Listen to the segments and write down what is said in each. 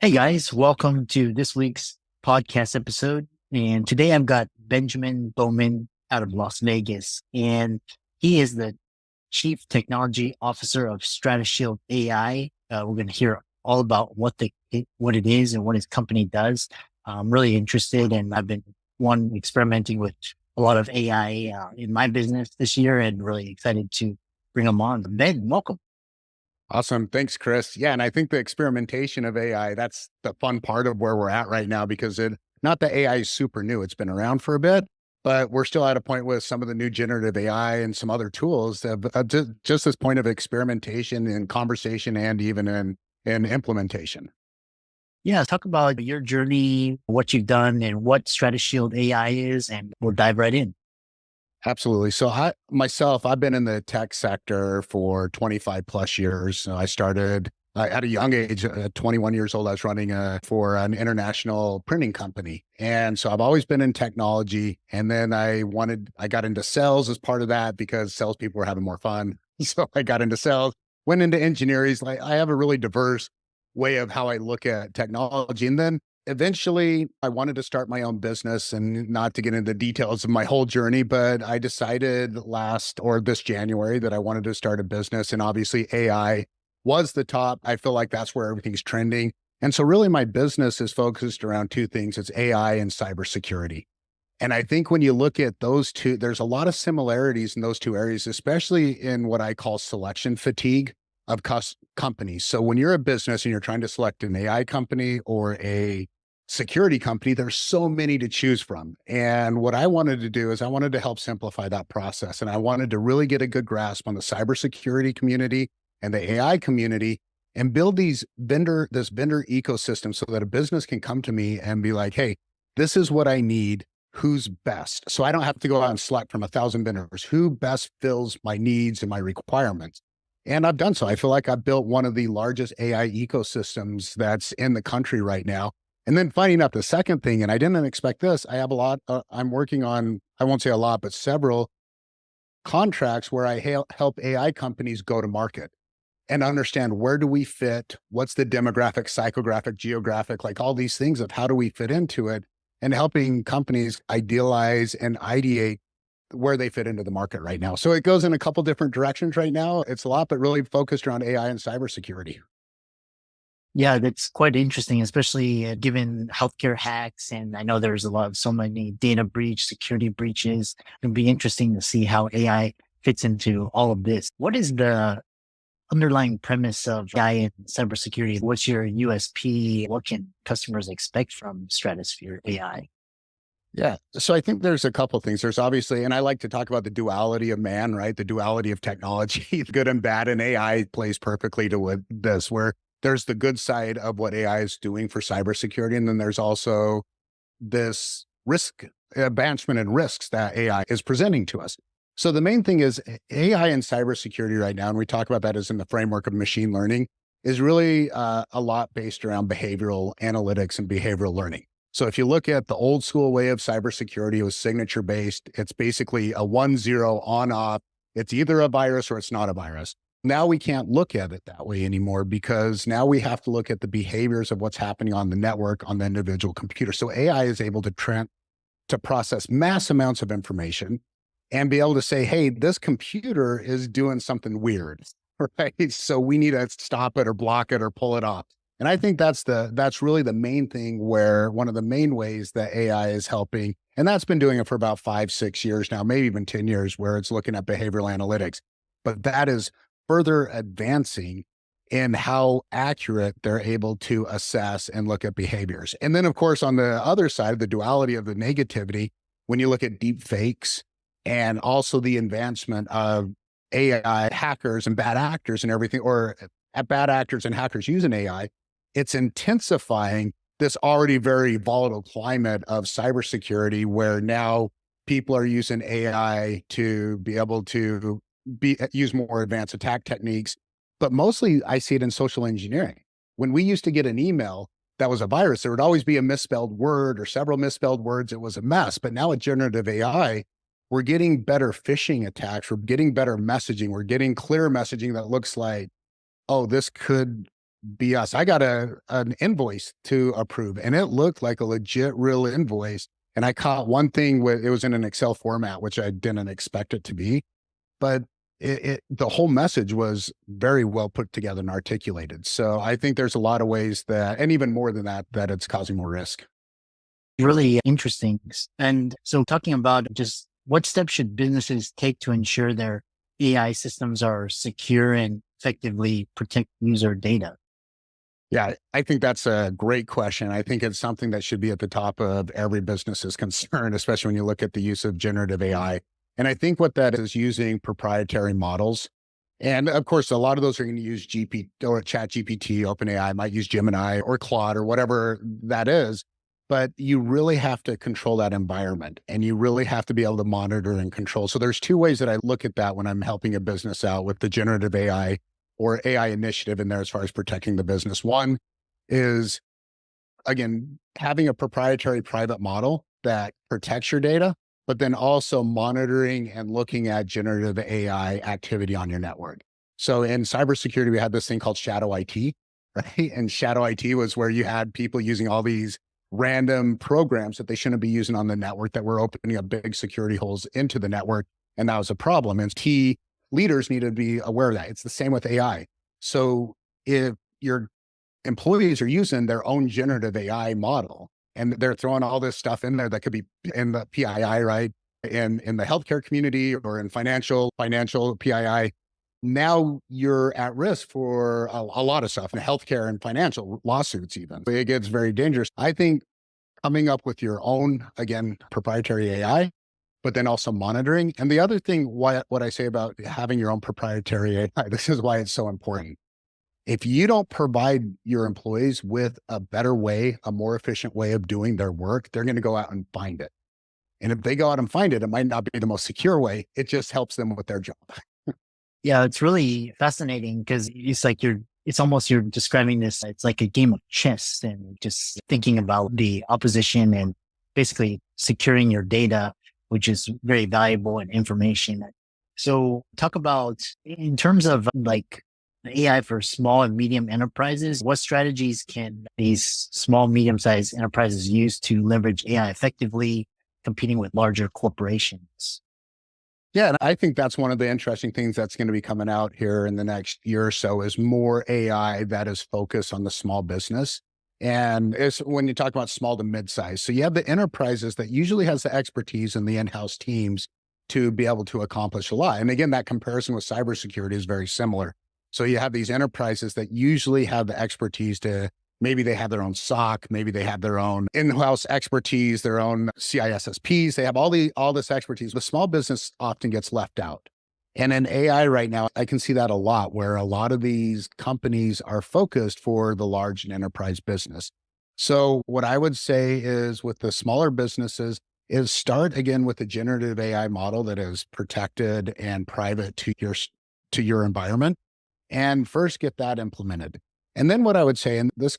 Hey guys, welcome to this week's podcast episode. And today I've got Benjamin Bohman out of Las Vegas, and he is the Chief Technology Officer of Stratashield AI. We're going to hear all about what it is and what his company does. I'm really interested, and I've been experimenting with a lot of AI in my business this year, and really excited to bring him on. Ben, welcome. Awesome. Thanks, Chris. Yeah. And I think the experimentation of AI, that's the fun part of where we're at right now because not that AI is super new. It's been around for a bit, but we're still at a point with some of the new generative AI and some other tools that just this point of experimentation and conversation and even in implementation. Yeah, talk about your journey, what you've done, and what Stratashield AI is, and we'll dive right in. Absolutely. So I've been in the tech sector for 25 plus years. So I started at a young age, 21 years old. I was running for an international printing company. And so I've always been in technology. And then I got into sales as part of that because salespeople were having more fun. So I got into sales, went into engineering. Like I have a really diverse way of how I look at technology. And then eventually I wanted to start my own business, and not to get into the details of my whole journey, but I decided this January that I wanted to start a business. And obviously AI was the top. I feel like that's where everything's trending. And so really my business is focused around two things. It's AI and cybersecurity. And I think when you look at those two, there's a lot of similarities in those two areas, especially in what I call selection fatigue of companies. So when you're a business and you're trying to select an AI company or a security company, there's so many to choose from. And what I wanted to do is I wanted to help simplify that process. And I wanted to really get a good grasp on the cybersecurity community and the AI community and build this vendor ecosystem so that a business can come to me and be like, hey, this is what I need. Who's best? So I don't have to go out and select from 1,000 vendors. Who best fills my needs and my requirements? And I've done so. I feel like I've built one of the largest AI ecosystems that's in the country right now. And then finding out the second thing, and I didn't expect this, I have a lot, I'm working on, I won't say a lot, but several contracts where I help AI companies go to market and understand where do we fit, what's the demographic, psychographic, geographic, like all these things of how do we fit into it, and helping companies idealize and ideate where they fit into the market right now. So it goes in a couple different directions right now. It's a lot, but really focused around AI and cybersecurity. Yeah, that's quite interesting, especially given healthcare hacks. And I know there's so many data breach, security breaches. It'd be interesting to see how AI fits into all of this. What is the underlying premise of AI and cybersecurity? What's your USP? What can customers expect from Stratosphere AI? Yeah. So I think there's a couple things. There's obviously, and I like to talk about the duality of man, right? The duality of technology, good and bad. And AI plays perfectly to with this, where there's the good side of what AI is doing for cybersecurity. And then there's also this risk advancement and risks that AI is presenting to us. So the main thing is AI and cybersecurity right now, and we talk about that as in the framework of machine learning, is really a lot based around behavioral analytics and behavioral learning. So if you look at the old school way of cybersecurity, it was signature based. It's basically a 1-0 on off. It's either a virus or it's not a virus. Now we can't look at it that way anymore because now we have to look at the behaviors of what's happening on the network on the individual computer. So AI is able to process mass amounts of information and be able to say, hey, this computer is doing something weird, right? So we need to stop it or block it or pull it off. And I think that's really the main thing, where one of the main ways that AI is helping, and that's been doing it for about 5-6 years now, maybe even 10 years, where it's looking at behavioral analytics. But that is further advancing in how accurate they're able to assess and look at behaviors. And then, of course, on the other side, the duality of the negativity, when you look at deep fakes and also the advancement of AI hackers and bad actors and everything, or at bad actors and hackers using AI, it's intensifying this already very volatile climate of cybersecurity, where now people are using AI to be able to use more advanced attack techniques. But mostly I see it in social engineering. When we used to get an email that was a virus, there would always be a misspelled word or several misspelled words. It was a mess. But now with generative AI, we're getting better phishing attacks. We're getting better messaging. We're getting clear messaging that looks like, oh, this could BS. I got an invoice to approve, and it looked like a legit real invoice. And I caught one thing with it was in an Excel format, which I didn't expect it to be, but the whole message was very well put together and articulated. So I think there's a lot of ways that, and even more than that, that it's causing more risk. Really interesting. And so talking about just what steps should businesses take to ensure their AI systems are secure and effectively protect user data? Yeah, I think that's a great question. I think it's something that should be at the top of every business's concern, especially when you look at the use of generative AI. And I think what that is using proprietary models. And of course, a lot of those are going to use GP or Chat GPT, OpenAI might use Gemini or Claude or whatever that is. But you really have to control that environment and you really have to be able to monitor and control. So there's two ways that I look at that when I'm helping a business out with the generative AI or AI initiative in there as far as protecting the business. One is, again, having a proprietary private model that protects your data, but then also monitoring and looking at generative AI activity on your network. So in cybersecurity, we had this thing called shadow IT, right? And shadow IT was where you had people using all these random programs that they shouldn't be using on the network that were opening up big security holes into the network. And that was a problem. And key leaders need to be aware of that. It's the same with AI. So if your employees are using their own generative AI model and they're throwing all this stuff in there that could be in the PII, right? In the healthcare community or in financial PII, now you're at risk for a lot of stuff in healthcare and financial lawsuits, even. It gets very dangerous. I think coming up with your own, again, proprietary AI, but then also monitoring. And the other thing, what I say about having your own proprietary AI, this is why it's so important. If you don't provide your employees with a better way, a more efficient way of doing their work, they're going to go out and find it. And if they go out and find it, it might not be the most secure way. It just helps them with their job. Yeah, it's really fascinating because it's almost you're describing this, it's like a game of chess and just thinking about the opposition and basically securing your data, which is very valuable and information. So talk about in terms of like AI for small and medium enterprises, what strategies can these small, medium-sized enterprises use to leverage AI effectively competing with larger corporations? Yeah, and I think that's one of the interesting things that's going to be coming out here in the next year or so is more AI that is focused on the small business. And it's when you talk about small to mid-size. So you have the enterprises that usually has the expertise in the in-house teams to be able to accomplish a lot. And again, that comparison with cybersecurity is very similar. So you have these enterprises that usually have the expertise to maybe they have their own SOC, maybe they have their own in-house expertise, their own CISSPs. They have all this expertise. The small business often gets left out. And in AI right now, I can see that a lot where a lot of these companies are focused for the large and enterprise business. So what I would say is with the smaller businesses is start again with a generative AI model that is protected and private to your environment and first get that implemented. And then what I would say, and this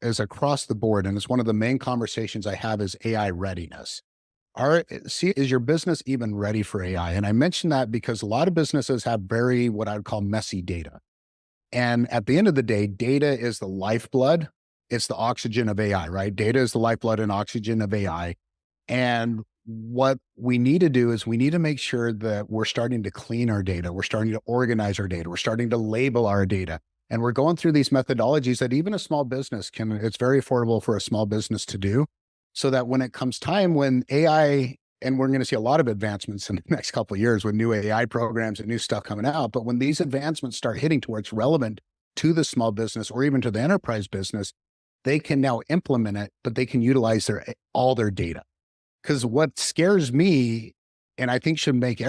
is across the board, and it's one of the main conversations I have is AI readiness. Is your business even ready for AI? And I mention that because a lot of businesses have very, what I would call messy data. And at the end of the day, data is the lifeblood. It's the oxygen of AI, right? Data is the lifeblood and oxygen of AI. And what we need to do is we need to make sure that we're starting to clean our data. We're starting to organize our data. We're starting to label our data. And we're going through these methodologies that even a small business it's very affordable for a small business to do. So that when it comes time when AI, and we're going to see a lot of advancements in the next couple of years with new AI programs and new stuff coming out. But when these advancements start hitting to where it's relevant to the small business or even to the enterprise business, they can now implement it, but they can utilize all their data. Because what scares me, and I think should make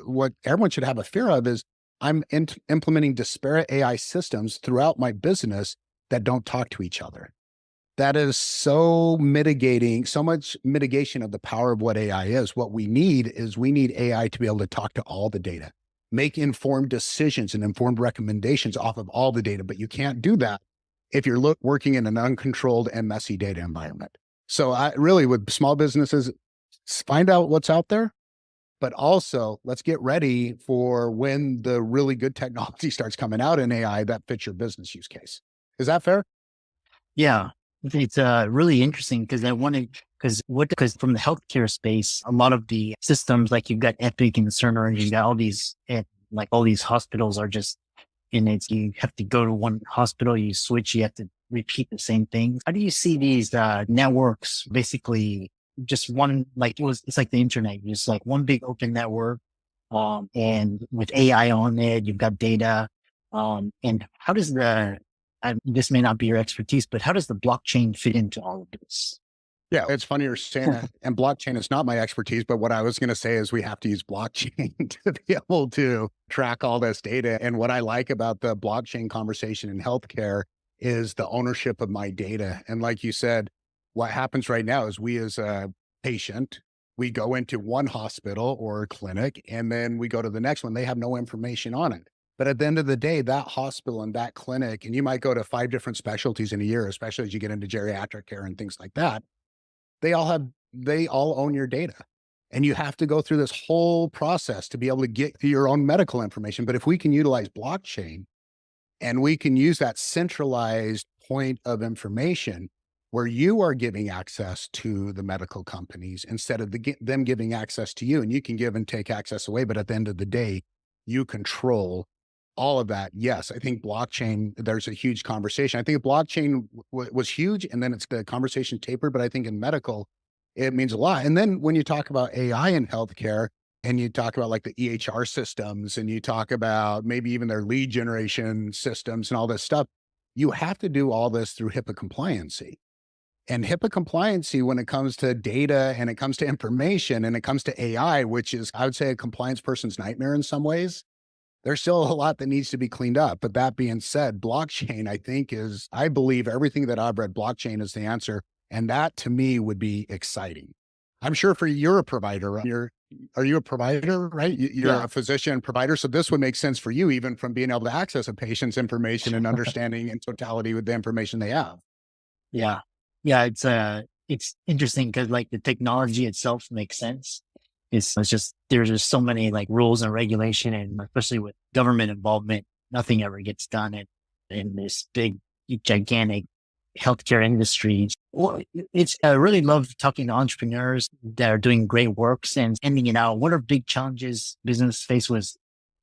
what everyone should have a fear of is I'm implementing disparate AI systems throughout my business that don't talk to each other. That is so much mitigation of the power of what AI is. What we need AI to be able to talk to all the data, make informed decisions and informed recommendations off of all the data. But you can't do that if you're working in an uncontrolled and messy data environment. So I really, with small businesses, find out what's out there, but also let's get ready for when the really good technology starts coming out in AI that fits your business use case. Is that fair? Yeah, it's really interesting because because from the healthcare space, a lot of the systems like you've got Epic and Cerner, and you've got all these like all these hospitals are just and it's you have to go to one hospital, you switch, you have to repeat the same thing. How do you see these networks basically just one like it's like the internet, just like one big open network, and with AI on it, you've got data, and how does this may not be your expertise, but how does the blockchain fit into all of this? Yeah, it's funny you're saying that. And blockchain is not my expertise, but what I was going to say is we have to use blockchain to be able to track all this data. And what I like about the blockchain conversation in healthcare is the ownership of my data. And like you said, what happens right now is we as a patient, we go into one hospital or clinic, and then we go to the next one. They have no information on it. But at the end of the day, that hospital and that clinic, and you might go to 5 different specialties in a year, especially as you get into geriatric care and things like that, they all own your data. And you have to go through this whole process to be able to get to your own medical information. But if we can utilize blockchain and we can use that centralized point of information where you are giving access to the medical companies instead of them giving access to you, and you can give and take access away. But at the end of the day, you control all of that. Yes, I think blockchain, there's a huge conversation. I think blockchain was huge and then the conversation tapered, but I think in medical, it means a lot. And then when you talk about AI in healthcare and you talk about like the EHR systems and you talk about maybe even their lead generation systems and all this stuff, you have to do all this through HIPAA compliancy. And HIPAA compliancy, when it comes to data and it comes to information and it comes to AI, which is, I would say, a compliance person's nightmare in some ways, there's still a lot that needs to be cleaned up. But that being said, blockchain, I believe everything that I've read, blockchain is the answer. And that to me would be exciting. I'm sure you're a provider. Right? Are you a provider, right? You're Yeah. a physician provider. So this would make sense for you, even from being able to access a patient's information and understanding in totality with the information they have. Yeah. Yeah. It's interesting because like the technology itself makes sense. It's just, there's just so many like rules and regulation, and especially with government involvement, nothing ever gets done in this big, gigantic healthcare industry. Well, I really love talking to entrepreneurs that are doing great works and ending it out. What are big challenges business face with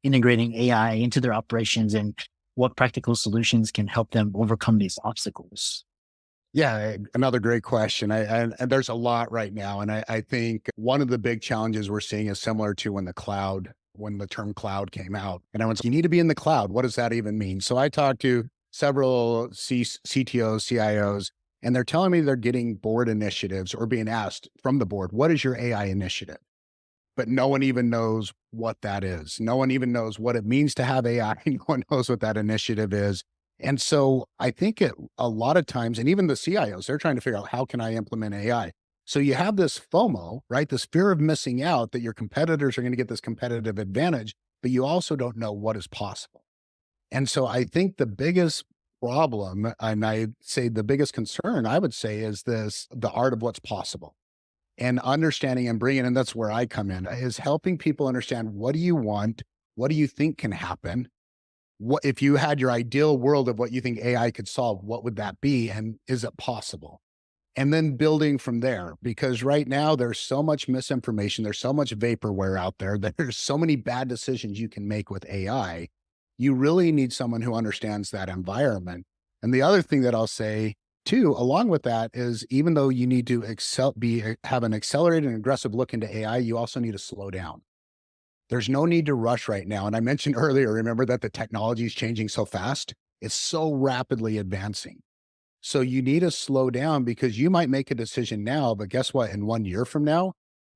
integrating AI into their operations, and what practical solutions can help them overcome these obstacles? Yeah, another great question. And there's a lot right now. And I think one of the big challenges we're seeing is similar to when the term cloud came out. And everyone's, you need to be in the cloud. What does that even mean? So I talked to several CTOs, CIOs, and they're telling me they're getting board initiatives or being asked from the board, what is your AI initiative? But no one even knows what that is. No one even knows what it means to have AI. No one knows what that initiative is. And so I think a lot of times, and even the CIOs, they're trying to figure out how can I implement AI? So you have this FOMO, right? This fear of missing out that your competitors are going to get this competitive advantage, but you also don't know what is possible. And so I think the biggest problem, and I say the biggest concern, I would say, is the art of what's possible and understanding and bringing, and that's where I come in, is helping people understand, what do you want? What do you think can happen? What if you had your ideal world of what you think AI could solve, what would that be? And is it possible? And then building from there, because right now there's so much misinformation. There's so much vaporware out there that there's so many bad decisions you can make with AI. You really need someone who understands that environment. And the other thing that I'll say too, along with that, is even though you need to have an accelerated and aggressive look into AI, you also need to slow down. There's no need to rush right now. And I mentioned earlier, remember that the technology is changing so fast. It's so rapidly advancing. So you need to slow down, because you might make a decision now, but guess what? In 1 year from now,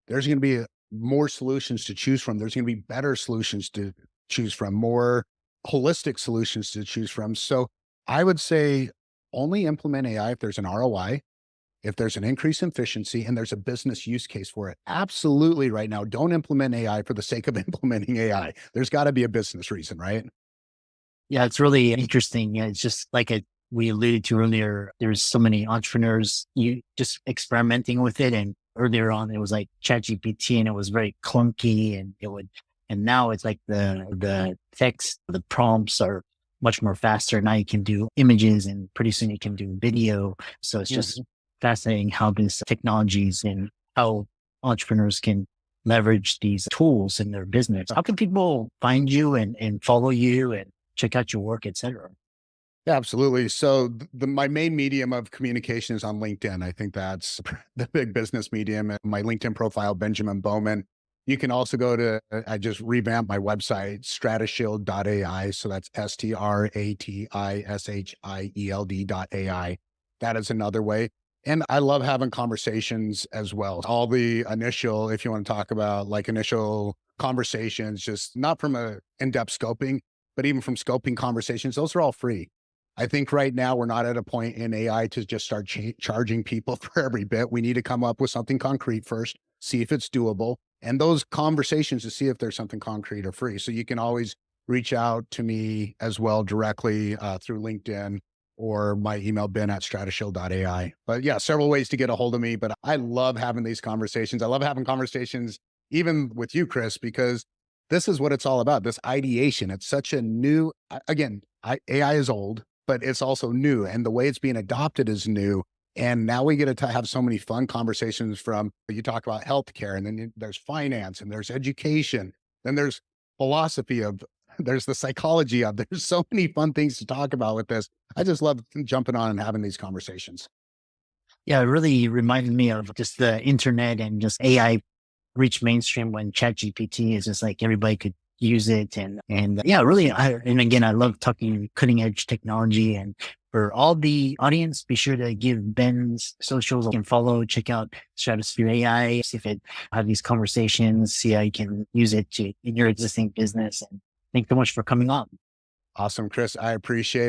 there's going to be more solutions to choose from. There's going to be better solutions to choose from, more holistic solutions to choose from. So I would say only implement AI if there's an ROI, if there's an increase in efficiency and there's a business use case for it. Absolutely right now, don't implement AI for the sake of implementing AI. There's got to be a business reason, right? Yeah, it's really interesting. Yeah, it's just like we alluded to earlier, there's so many entrepreneurs you just experimenting with it. And earlier on, it was like ChatGPT and it was very clunky, and now it's like the text, the prompts are much more faster. Now you can do images and pretty soon you can do video. So it's just fascinating how this technologies and how entrepreneurs can leverage these tools in their business. How can people find you and follow you and check out your work, etc.? Yeah, absolutely. So my main medium of communication is on LinkedIn. I think that's the big business medium. And my LinkedIn profile, Benjamin Bohman. You can also go to, I just revamped my website, stratashield.ai. So that's STRATISHIELD.ai. That is another way. And I love having conversations as well. All the initial, if you want to talk about like initial conversations, just not from a in-depth scoping, but even from scoping conversations, those are all free. I think right now we're not at a point in AI to just start charging people for every bit. We need to come up with something concrete first, see if it's doable, and those conversations to see if there's something concrete or free. So you can always reach out to me as well directly through LinkedIn or my email, ben@stratashield.ai. But yeah, several ways to get a hold of me. But I love having these conversations. I love having conversations even with you, Chris, because this is what it's all about. This ideation. It's such a new, again, AI is old, but it's also new. And the way it's being adopted is new. And now we get to have so many fun conversations from, you talk about healthcare, and then there's finance, and there's education, then there's philosophy of, there's the psychology of, there's so many fun things to talk about with this. I just love jumping on and having these conversations. Yeah, it really reminded me of just the internet and just AI reached mainstream when ChatGPT is just like everybody could use it. And yeah, really. And again, I love talking cutting edge technology. And for all the audience, be sure to give Ben's socials you can follow, check out Stratosphere AI, see if it have these conversations, see how you can use it in your existing business. And thanks so much for coming on. Awesome, Chris. I appreciate it.